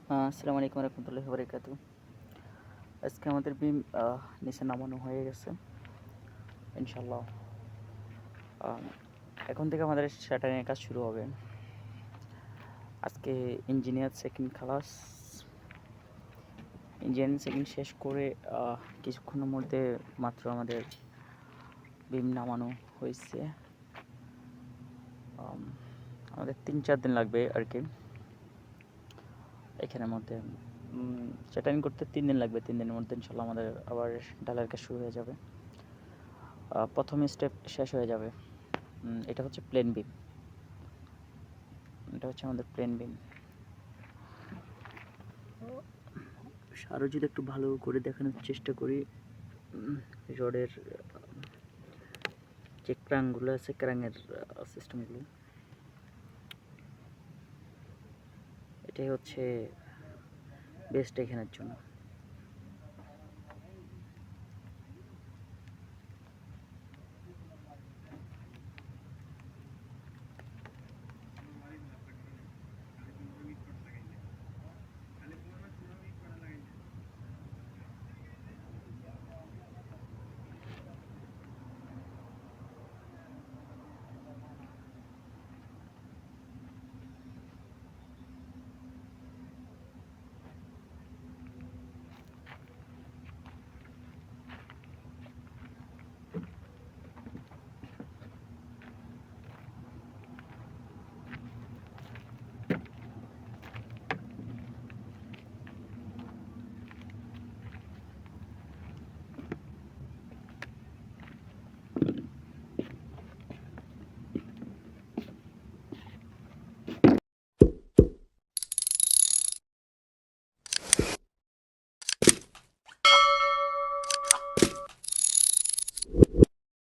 আসসালামু আলাইকুম রহমতুল্লাহি বারাকাতু। আজকে আমাদের বিম নিচে নামানো হয়ে গেছে ইনশাল্লাহ। আম, এখন থেকে আমাদের শাটারিংয়ের কাজ শুরু হবে। আজকে engineer second class, engineering second শেষ করে কিছুক্ষণের মধ্যে মাত্র আমাদের বিম নামানো হয়েছে। আমাদের 3-4 দিন লাগবে আর কি এখানের মধ্যে। শাটারিং করতে 3 দিন লাগবে। 3 দিনের মধ্যে ইনশাল্লাহ আমাদের আবার ঢালাইয়ের কাজ শুরু হয়ে যাবে। প্রথম স্টেপ শেষ হয়ে যাবে। এটা হচ্ছে প্লেন বিম। এটা হচ্ছে আমাদের প্লেন বিম। আরও যদি একটু ভালো করে দেখানোর চেষ্টা করি, রডের যে ক্রাংগুলো আছে, ক্রাঙের সিস্টেমগুলো, এটাই হচ্ছে বেস্ট এখানের জন্য।